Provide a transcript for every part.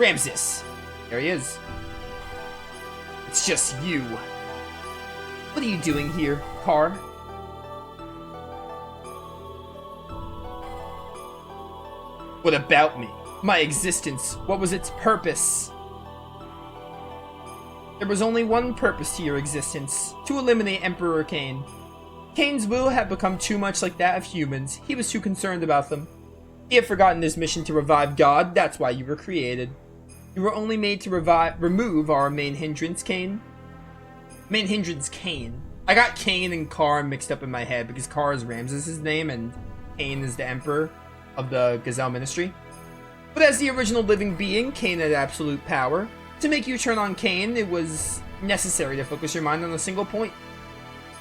Ramses! There he is. It's just you. What are you doing here, Car? What about me? My existence? What was its purpose? There was only one purpose to your existence, to eliminate Emperor Cain. Cain's will had become too much like that of humans. He was too concerned about them. He had forgotten his mission to revive God. That's why you were created. You were only made to remove our main hindrance, Cain. Main hindrance, Cain. I got Cain and Car mixed up in my head because Car is Ramses' name and Cain is the emperor of the Gazelle Ministry. But as the original living being, Cain had absolute power. To make you turn on Cain, it was necessary to focus your mind on a single point.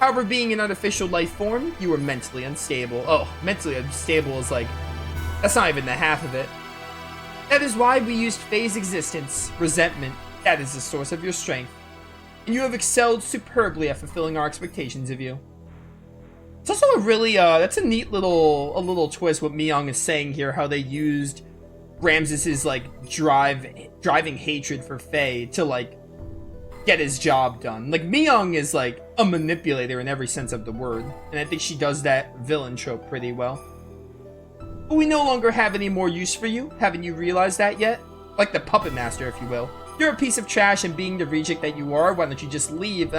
However, being an artificial life form, you were mentally unstable. Oh, mentally unstable is like, that's not even the half of it. That is why we used phase existence, resentment. That is the source of your strength. And you have excelled superbly at fulfilling our expectations of you. It's also a really, that's a neat little twist what Myung is saying here, how they used Ramses's, like, driving hatred for Faye to, like, get his job done. Like, Myung is, like, a manipulator in every sense of the word, and I think she does that villain trope pretty well. But we no longer have any more use for you. Haven't you realized that yet? Like the puppet master, if you will. You're a piece of trash, and being the reject that you are, why don't you just leave?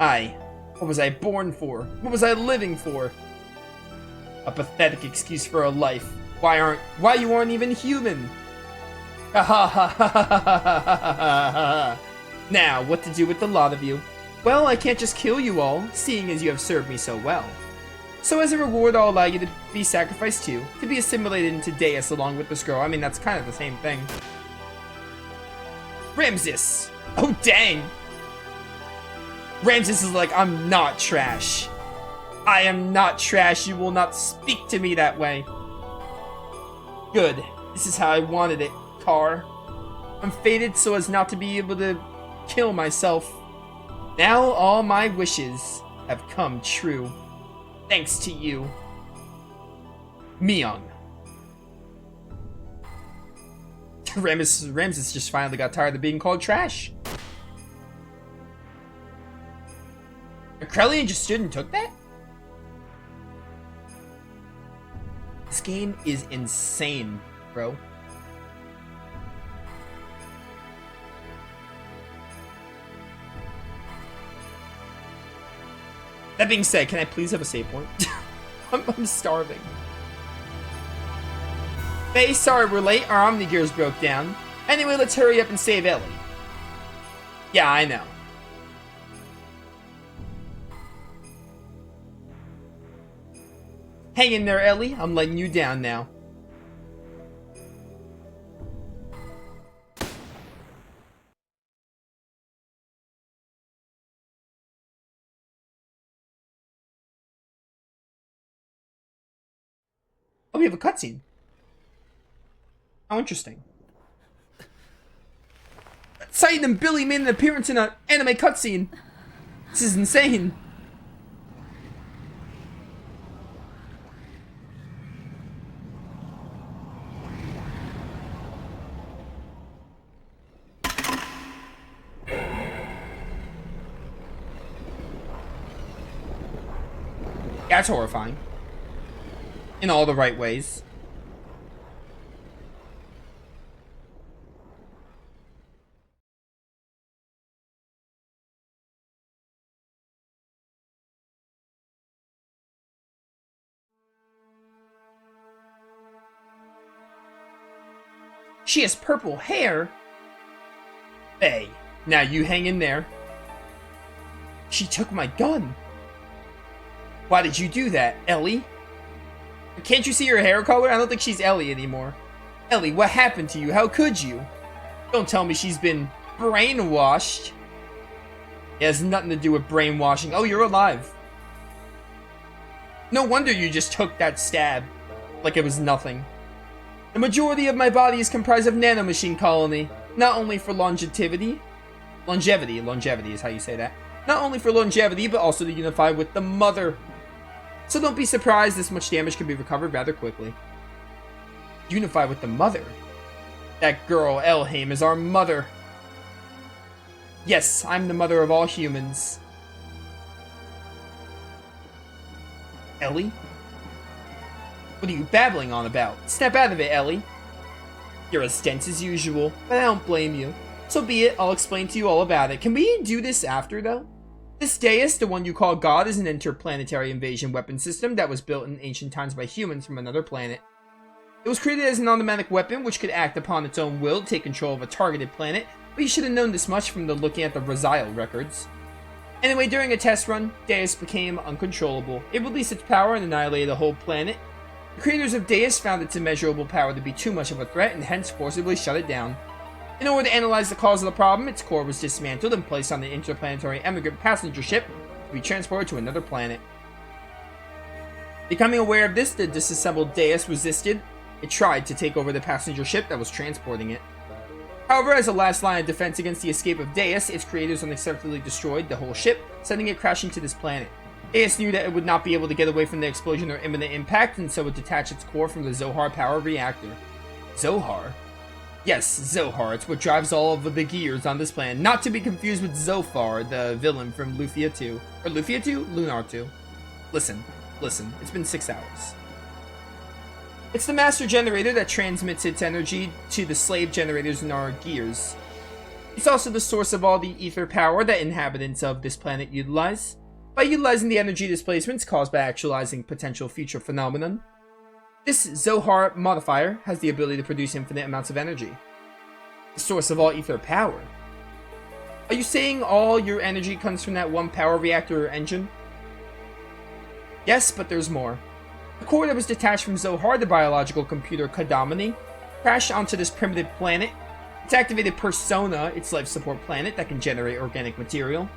Aye. What was I born for? What was I living for? A pathetic excuse for a life. Why you aren't even human? Now, what to do with the lot of you? Well, I can't just kill you all, seeing as you have served me so well. So as a reward, I'll allow you to be sacrificed too, to be assimilated into Deus along with this girl. I mean, that's kind of the same thing. Ramses! Oh, dang! Ramses is like, I'm not trash. I am not trash. You will not speak to me that way. Good. This is how I wanted it, Car. I'm fated so as not to be able to kill myself. Now all my wishes have come true. Thanks to you. Myung. Ramses just finally got tired of being called trash. Krellian just stood and took that? This game is insane, bro. That being said, can I please have a save point? I'm starving. Hey, sorry we're late. Our Omnigears broke down. Anyway, let's hurry up and save Ellie. Yeah, I know. Hang in there, Ellie. I'm letting you down now. Oh, we have a cutscene. How interesting. Saeed and Billy made an appearance in an anime cutscene. This is insane. That's horrifying. In all the right ways. She has purple hair. Hey, now you hang in there. She took my gun. Why did you do that, Ellie? Can't you see her hair color? I don't think she's Ellie anymore. Ellie, what happened to you? How could you? Don't tell me she's been brainwashed. It has nothing to do with brainwashing. Oh, you're alive. No wonder you just took that stab like it was nothing. The majority of my body is comprised of nanomachine colony, not only for longevity is how you say that. Not only for longevity, but also to unify with the mother. So don't be surprised this much damage can be recovered rather quickly. Unify with the mother? That girl, Elhaim, is our mother. Yes, I'm the mother of all humans. Ellie? What are you babbling on about? Snap out of it, Ellie. You're as dense as usual, but I don't blame you. So be it, I'll explain to you all about it. Can we do this after, though? This Deus, the one you call God, is an interplanetary invasion weapon system that was built in ancient times by humans from another planet. It was created as an automatic weapon which could act upon its own will to take control of a targeted planet, but you should have known this much from looking at the Raziel records. Anyway, during a test run, Deus became uncontrollable. It released its power and annihilated the whole planet. The creators of Deus found its immeasurable power to be too much of a threat and hence forcibly shut it down. In order to analyze the cause of the problem, its core was dismantled and placed on an interplanetary emigrant passenger ship to be transported to another planet. Becoming aware of this, the disassembled Deus resisted. It tried to take over the passenger ship that was transporting it. However, as a last line of defense against the escape of Deus, its creators unexpectedly destroyed the whole ship, sending it crashing to this planet. Deus knew that it would not be able to get away from the explosion or imminent impact, and so it detached its core from the Zohar power reactor. Zohar? Yes, Zohar. It's what drives all of the gears on this planet, not to be confused with Zophar, the villain from Lufia 2. Or Lufia 2? Lunar 2. Listen. It's been 6 hours. It's the master generator that transmits its energy to the slave generators in our gears. It's also the source of all the ether power that inhabitants of this planet utilize. By utilizing the energy displacements caused by actualizing potential future phenomenon, this Zohar modifier has the ability to produce infinite amounts of energy. The source of all ether power. Are you saying all your energy comes from that one power reactor or engine? Yes, but there's more. The core that was detached from Zohar, the biological computer Kadamini, crashed onto this primitive planet. It's activated Persona, its life support planet that can generate organic material.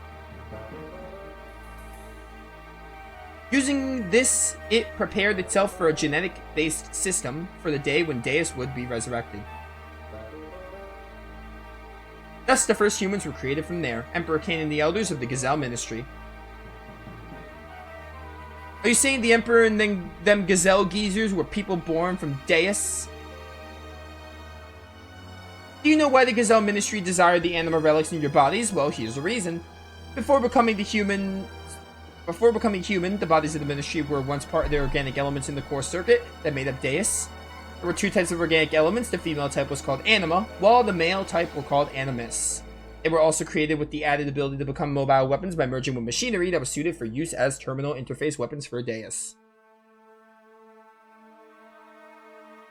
Using this, it prepared itself for a genetic-based system for the day when Deus would be resurrected. Thus, the first humans were created from there, Emperor Cain and the elders of the Gazelle Ministry. Are you saying the Emperor and them Gazelle geezers were people born from Deus? Do you know why the Gazelle Ministry desired the anima relics in your bodies? Well, here's the reason. Before becoming human, the bodies of the Ministry were once part of the organic elements in the core circuit that made up Deus. There were 2 types of organic elements. The female type was called anima, while the male type were called animus. They were also created with the added ability to become mobile weapons by merging with machinery that was suited for use as terminal interface weapons for Deus.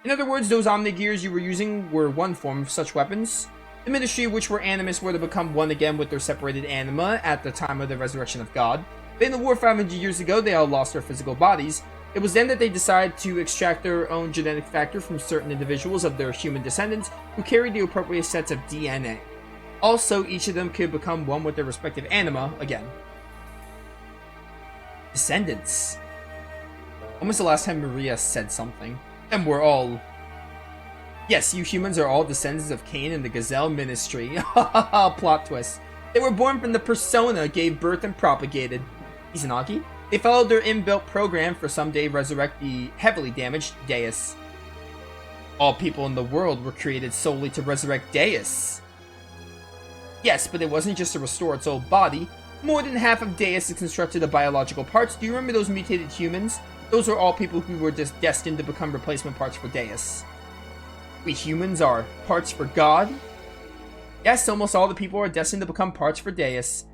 In other words, those Omnigears you were using were one form of such weapons. The Ministry, which were animus, were to become one again with their separated anima at the time of the resurrection of God. But in the war 500 years ago, they all lost their physical bodies. It was then that they decided to extract their own genetic factor from certain individuals of their human descendants who carried the appropriate sets of DNA. Also, each of them could become one with their respective anima again. Descendants. When was the last time Maria said something? And we're all... Yes, you humans are all descendants of Cain and the Gazelle Ministry. Plot twist. They were born from the Persona, gave birth and propagated. Izanagi? They followed their inbuilt program for someday resurrect the heavily damaged Deus. All people in the world were created solely to resurrect Deus. Yes, but it wasn't just to restore its old body. More than half of Deus is constructed of biological parts. Do you remember those mutated humans? Those are all people who were just destined to become replacement parts for Deus. We humans are parts for God? Yes, almost all the people are destined to become parts for Deus.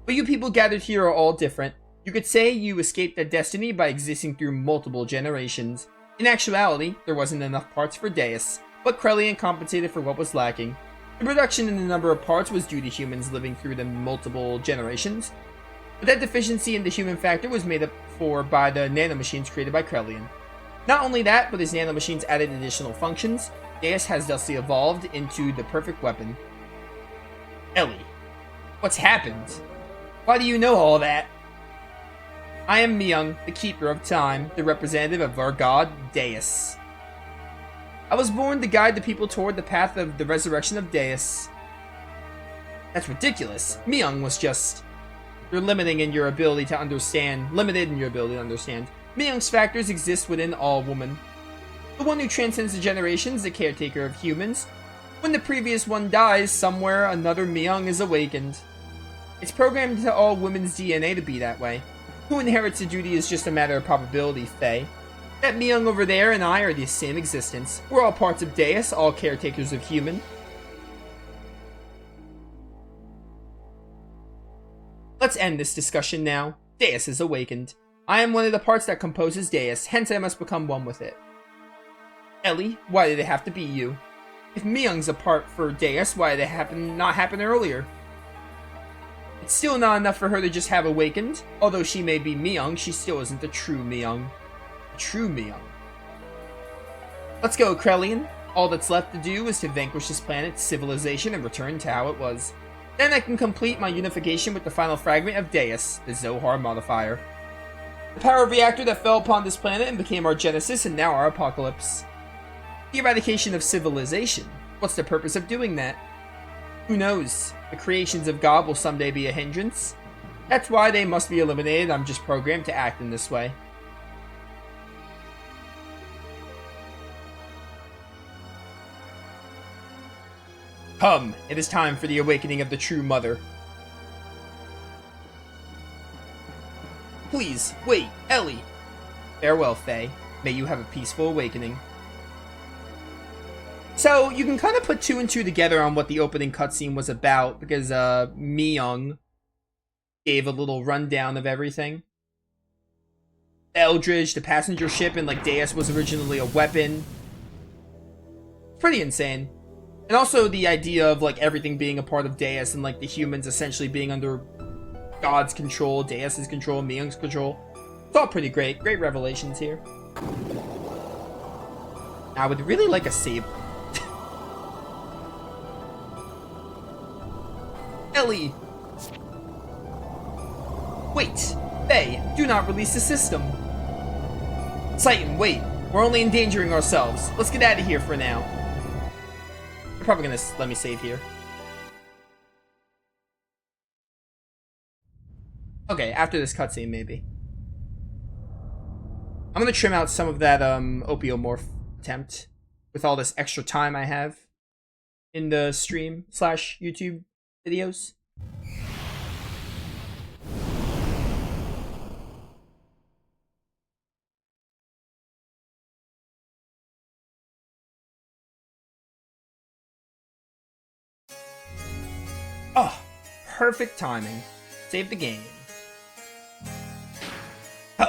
But you people gathered here are all different. You could say you escaped that destiny by existing through multiple generations. In actuality, there wasn't enough parts for Deus, but Krelian compensated for what was lacking. The reduction in the number of parts was due to humans living through the multiple generations, but that deficiency in the human factor was made up for by the nanomachines created by Krelian. Not only that, but as nanomachines added additional functions, Deus has thusly evolved into the perfect weapon. Ellie, what's happened? Why do you know all that? I am Myung, the Keeper of Time, the representative of our god, Deus. I was born to guide the people toward the path of the resurrection of Deus. That's ridiculous. Myung was just... You're limited in your ability to understand. Myung's factors exist within all woman. The one who transcends the generations, the caretaker of humans. When the previous one dies, somewhere another Myung is awakened. It's programmed into all women's DNA to be that way. Who inherits the duty is just a matter of probability, Faye. That Myung over there and I are the same existence. We're all parts of Deus, all caretakers of human. Let's end this discussion now. Deus is awakened. I am one of the parts that composes Deus, hence I must become one with it. Ellie, why did it have to be you? If Myung's a part for Deus, why did it not happen earlier? It's still not enough for her to just have awakened. Although she may be Myung, she still isn't the true Myung. The true Myung. Let's go, Krelian. All that's left to do is to vanquish this planet's civilization and return to how it was. Then I can complete my unification with the final fragment of Deus, the Zohar modifier. The power reactor that fell upon this planet and became our genesis and now our apocalypse. The eradication of civilization. What's the purpose of doing that? Who knows? The creations of God will someday be a hindrance. That's why they must be eliminated. I'm just programmed to act in this way. Come, it is time for the awakening of the true mother. Please, wait, Ellie. Farewell, Faye. May you have a peaceful awakening. So, you can kind of put two and two together on what the opening cutscene was about, because, Myung gave a little rundown of everything. Eldridge, the passenger ship, and, like, Deus was originally a weapon. Pretty insane. And also the idea of, like, everything being a part of Deus and, like, the humans essentially being under God's control, Deus's control, Myung's control. It's all pretty great. Great revelations here. I would really like a save. Ellie! Wait! Faye, do not release the system! Titan, wait! We're only endangering ourselves. Let's get out of here for now. They're probably gonna let me save here. Okay, after this cutscene, maybe. I'm gonna trim out some of that, opiomorph attempt with all this extra time I have in the stream / YouTube videos. Oh, perfect timing. Save the game.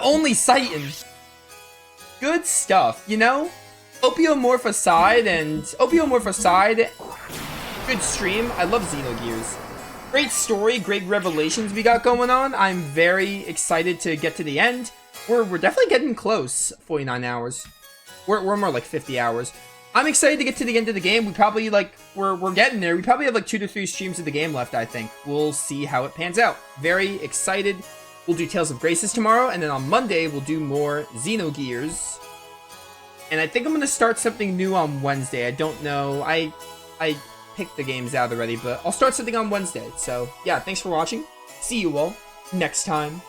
Only Titan. Good stuff, you know? Opiomorph aside, good stream. I love Xenogears. Great story, great revelations we got going on. I'm very excited to get to the end. We're definitely getting close. 49 hours. We're more like 50 hours. I'm excited to get to the end of the game. We probably, like, we're getting there. We probably have like 2 to 3 streams of the game left, I think. We'll see how it pans out. Very excited. We'll do Tales of Graces tomorrow, and then on Monday we'll do more Xenogears. And I think I'm gonna start something new on Wednesday. I don't know. I picked the games out already, but I'll start something on Wednesday. So yeah, thanks for watching. See you all next time.